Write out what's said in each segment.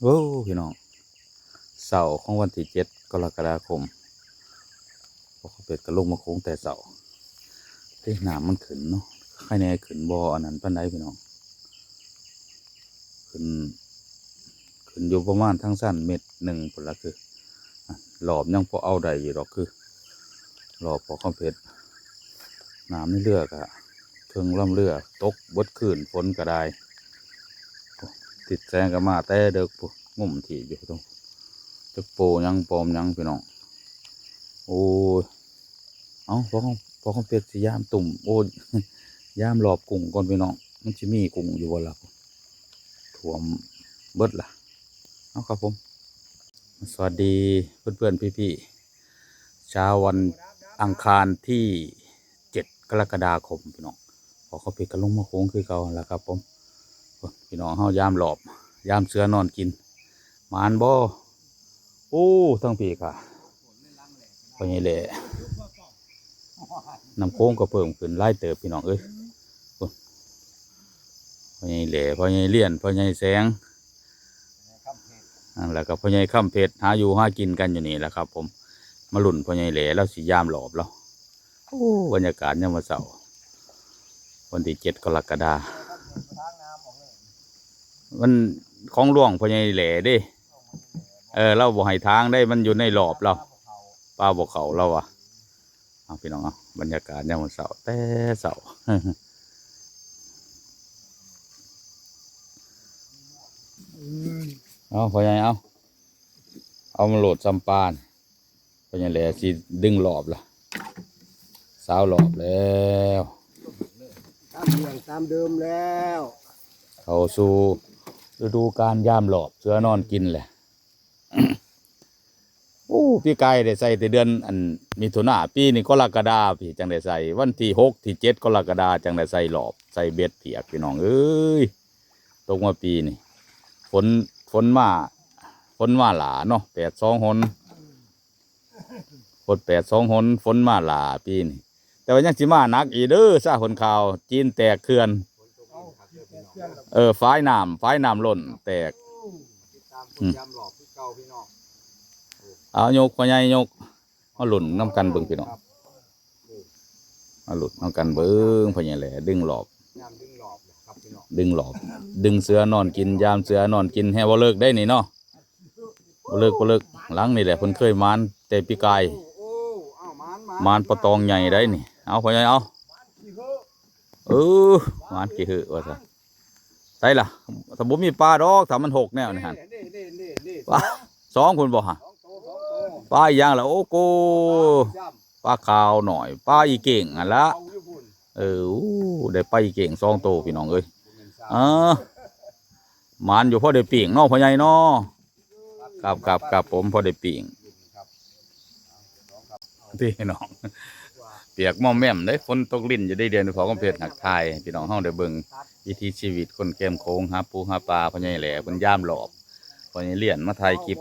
โอ้พี่น้องเสาร์ของวันที่7 กรกฎาคมพอเขาเป็ดกระลงมาโค้งแต่เสาร์ที่น้ำมันขึ้นเนาะใครแน่ขึ้นบ่ออันนั้นปานใดพี่น้องขึ้นอยู่ประมาณทั้งสั้น1 เมตรผลละคือหลอบยังพอเอาได้อยู่หรอกคือหลอบพอเขาเป็ดน้ำนี่เลือกอะเครื่องล่ำเรือตกบดขึ้นฝนก็ได้ติดแซงกันมาแต่เด็กปุ๊งุ่มถี่อยู่ตรงจะโปยังปอมยังพี่น้องโอ้ยเอาพอเขาเป็ดสิยามตุ่มโอ้ยยามหลอบกุ้งก่อนพี่น้องมันจะมีกุ้งอยู่บ่ล่ะถ่วมเบิดล่ะเอาครับผมสวัสดีเพื่อนๆพี่ๆเช้าวันอังคารที่7 กรกฎาคมพี่น้องพอเขาเป็ดกันลงมาโค้งคือเก่าแล้วครับผมพี่น้องเฮายามหลอบยามเสือนอนกินหมานบ่โอ้ทั้งปีค่ะพอใหญ่แหล่น้ำโค้งก็เพิ่มขึ้นไล่เติบพี่น้องเอ้ยพอใหญ่แหล่พอใหญ่เลี่ยนพอใหญ่แสงแล้วก็พอใหญ่ข้ามเพชรหาอยู่หากินกันอยู่นี่แหละครับผมมาหลุ่นพอใหญ่แหล่แล้วสียามหลอบแล้วโอ้บรรยากาศยามวันเสาร์วันที่7 กรกฎาคมมันของหลวงพอใหญ่แหล่เด้เราบอกให้ทางได้มันอยู่ในหลอบเราป้าบอกเขาเราอ่ะเอาพี่น้องเอาบรรยากาศยามวันเสาร์แต่เสาร์เอาพอใหญ่เอามาโหลดซัมปานพอใหญ่แหล่สิดึงหลอบล่ะสาวหลอบแล้วตามอย่างตามเดิมแล้วเข้าสู่ฤดูการยามหลอบเสือนอนกินแหละ โอ้พี่ไก่ได้ใส่แต่เดือนมิถุนาปีนี้กรกฎาพี่จังได้ใส่วันที่6 ที่ 7 กรกฎาจังได้ใส่หลอบใส่เบ็ดเปียกพี่น้องเอ้ยตกมาปีนี่ฝนมาหลาเนาะ82 หนฝน82 หนฝนมาหลาปีนี่แต่ว่ายังสิมาหนักอีเด้อซาคนข่าวจีนแตกเขื่อนฝ้ายน้ำล้นแตกเอายกพ่อใหญ่ยกเอาหลุนน้ำกันเบิ่งพี่น้องเอาหลุนน้ำกันเบิ่งพ่อใหญ่แหล่ดึงหลอบดึงหลอบดึงเสือนอนกินยามเสือนอนกินให้บ่เลิกได้นี่เนาะบ่เลิกหลังนี่แหละเพิ่นเคยมานแต่ปีกายมานปะตองใหญ่ได้นี่เอาพ่อใหญ่เอามานกี่หือว่าซะใช่ล่ะถ้าบ่มีปลาดอกถ้ามัน6แนวนี่หั่นปลา2คุณบ่ฮะปลาอีหยังล่ะโอ้โกปลาขาวหน่อยปลาอีเก่งอันละได้ปลาอีเก่ง2 ตัวพี่น้องเอ้ยหมานอยู่พอได้ปิ่งเนาะพ่อใหญ่เนาะครับผมพอได้ปิ่งพี่น้องเปียกม่อมแม่มได้ฝนตกลิ้นจะได้เดือนของกำเพชรหักไทยพี่น้องเฮาได้เบิ่งวิถีชีวิตคนเข้มโค้งหาปูหาปลาพ่อใหญ่แหล่เพิ่นย่ามหลอบพ่อใหญ่เลี่ยนมาถ่ายคลิป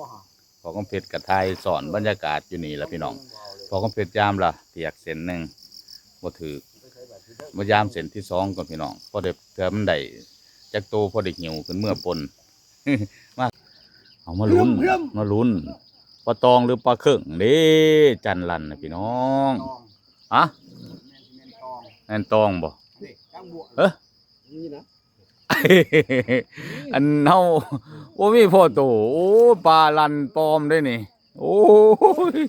พอกำเพชรกับไทยสอนบรรยากาศอยู่นี่ล่ะพี่น้องพอกำเพชรยามล่ะเปียกเส้นนึงบ่ถือบ่ยามเส้นที่2ก่อนพี่น้องพอได้เทื่อมันได้จักโตพอได้หิวขึ้นเมื่อปน มาเอามาลุ้นปลาตองหรือปลาเข่งเด้จันลันนะพี่น้องอะแม่นตองบ่นี่นะ อันเฮาโอ้มีพ่อโตโอ้ปลาลันปลอมได้นี่โอ้ย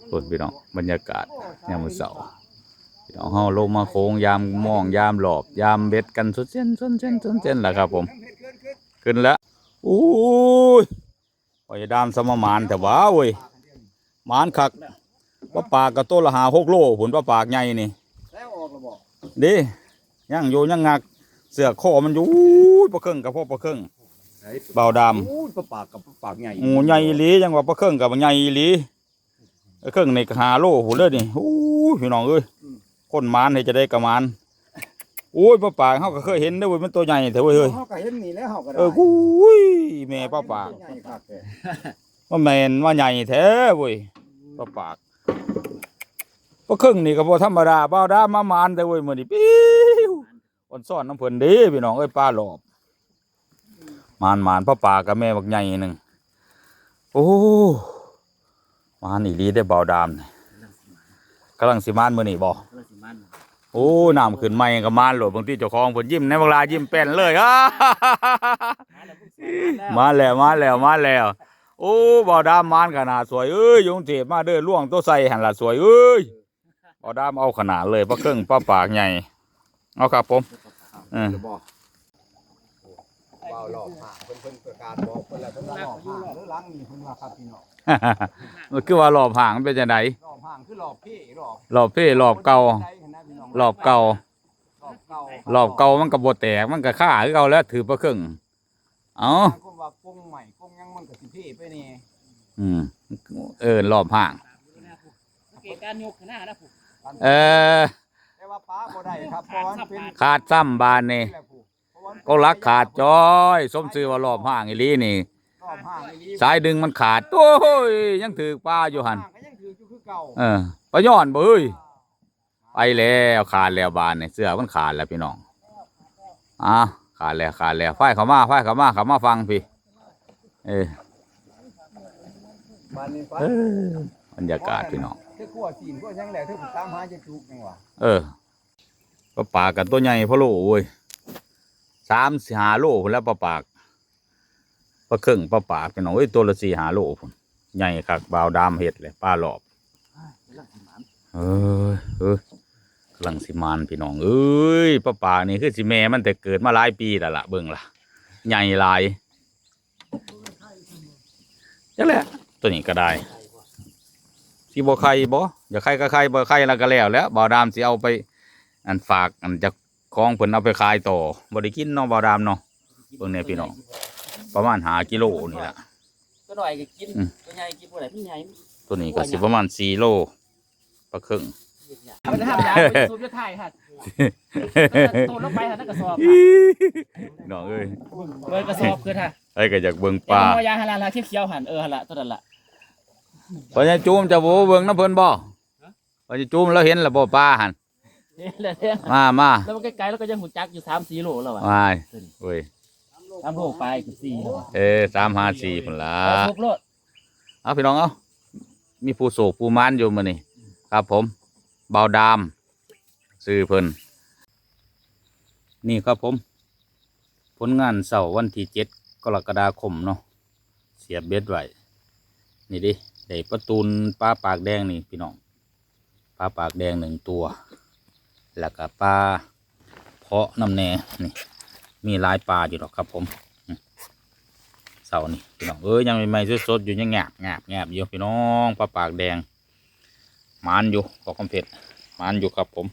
สดพี่น้องบรรยากาศยามมื้อเช้าพี่น้องเฮาลงมาโค้งยามมองยามหลอบยามเบ็ดกันสุดเส้นล่ะครับผมขึ้นแล้วโอ้ยปล่อยดามสมมานแต่ว่าเว้ยมานคักว่าปากกระโตละ5-6 โลผลว่าปากใหญ่นี่ดิยังอยู่ยังงักเสือคอมันอยู่ปลาเครื่องกับพ่อปลาเครื่องเบาดำปลาปากกับปากใหญ่ใหญ่อีหลียังว่าปลาเครื่องกับใหญ่อีหลีเครื่องใน5 โลหุ่นเลยนี่โอ้ยพี่น้องเอ้ยคนมานให้จะได้กระมานโอ้ยปลาปากเขาก็เคยเห็นได้เว้ยมันตัวใหญ่แต่เว้ยเฮ้ยเขาก็เห็นนี่แล้วเขาก็ได้กูยแม่ปลาปากว่าแมนว่าใหญ่แท้เว้ยปลาปากปลาเครื่องนี่ก็บ่ธรรมดาเบาดามามานแต่เว้ยมื้อนี้ปิ้ว วันซ่อนน้ำเพิ่นเด้พี่น้องเอ้ยปลาหลอบมานพ่อป่ากับแม่บักใหญ่หนึ่งโอ้มานี่ลีได้เบาดามนี่กำลังสิมานมื้อนี้บ่โอ้น้ำขึ้นใหม่ก็มานโหลดบางทีเจ้าของเพิ่นยิ้มในเวลายิ้มแป้นเลยมาแล้วโอ้เบาดามมานขนาดสวยเอ้ยยงเทพมาเด้อล่วงตัวใส่หันละสวยเอ้ยเบาดามเอาขนาดเลยปลาเครื่องปลาปากใหญ่เอาครับผมเบาหลอกหาเพิ่นประกาศบอกเพิ่นแล้วเพิ่นหลอกหาหรือล้างนี่เพิ่นว่าครับพี่น้อง มันคือว่าหลอบห่างเป็นจังได๋หลอกห่างคือหลอกพี่หลอก หลอบเพ่หลอบเก่าหลอบเก่า หลอกเก่า หลอบเก่ามันก็บ่แตกมันก็ฆ่าคือเก่าแล้วถือปลาเครื่องเอ้า คนว่าปรุงใหม่ปรุงยังมันก็สิพี่ไปนี่ หลอบห่างการยกหน้านะผม แต่ว่าป้าบ่ได้ครับเพราะว่าเป็น ขาดซ้ำบานนี่ก็รักขาดจอยสมชื่อว่าหลอบห่างอีหลีนี่ รอบห่างอีหลี สายดึงมันขาดโอ้ยยังถือปลาอยู่หั่น ห่างก็ยังถืออยู่คือเก่า ปลาย้อนบ่เอ้ยไปแล้วขาดแล้วบานนี่เสื้อมันขาดแล้วพี่น้องขาดแล้วไฟเข้ามาฟังพี่บ้านนี้ป้า บรรยากาศพี่น้อง เธอขั้วจีนขั้วยังแล้วเธอตามหาจะจุกยังวะ ปลากันตัวใหญ่พะโลเว้ย3-5 โลพุ่นแล้วปลาปากปลาเครื่องปลาปากพี่น้องเอ้ยตัวละ4-5 โลพุ่นใหญ่คักบาวดามเฮ็ดเลยปลาหลอบกำลังสิมานพี่น้องเอ้ยปลาปากนี่คือสิแม่มันแต่เกิดมาหลายปีแล้วล่ะเบิ่งล่ะใหญ่หลายจังแหละตัวนี้ก็ได้สิบ่ไข่บ่อย่าไข่ก็ไข่บ่ไข่แล้วก็แล้วบาวดามสิเอาไปอันฝากอันจะคล้องเพิ่นเอาไปขายต่อบ่ได้กินเนาะบาวดามเนาะเบิ่งเนี่ยพี่น้องประมาณ5 กิโลนี่ล่ะ ตัวหน่อยก็กินตัวใหญ่กินตัวไหนพี่ใหญ่ ตัวนี้ก็สิประมาณ4 โลปลาครึ่ง มันทำยาสูบยาไทยค่ะตัวลงไปค่ะนั่นกระสอบ น้องเอ้ย เบอร์กระสอบคือค่ะ ไอ้ก็อยากเบิ่งปลา ยาฮาราเขียวหันฮาราตัวนั้นละ พอจะจูมจะโว้เบิ่งน้ำเพิ่นบ่พอจะจูมแล้วเห็นแล้วบ่ปลาหั่นมาแล้วมันไกลๆแล้วก็ยังหุ่นจักอยู่3-4 โลแล้วอ่ะเว้ย3 โลไปกับ4แล้ว 3-5-4พุ่นล่ะ 6 โลเอาพี่น้องเอามีผู้โศกผู้มานอยู่มื้อนี้ครับผมเบาดามซื้อเพิ่นนี่ครับผมผลงานเสาร์วันที่7 กรกฎาคมเนาะเสียบเบ็ดไว้นี่ดิได้ปลาตูนปลาปากแดงนี่พี่น้องปลาปากแดง1 ตัวแล้วก็ปลาเพาะน้ำแหน่นี่มีหลายปลาอยู่หรอกครับผมเสาร์นี่พี่น้องยังใหม่ๆสดๆอยู่ยังแงบอยู่พี่น้องปลาปากแดงมันอยู่ขอคอมเพลตมันอยู่ครับผม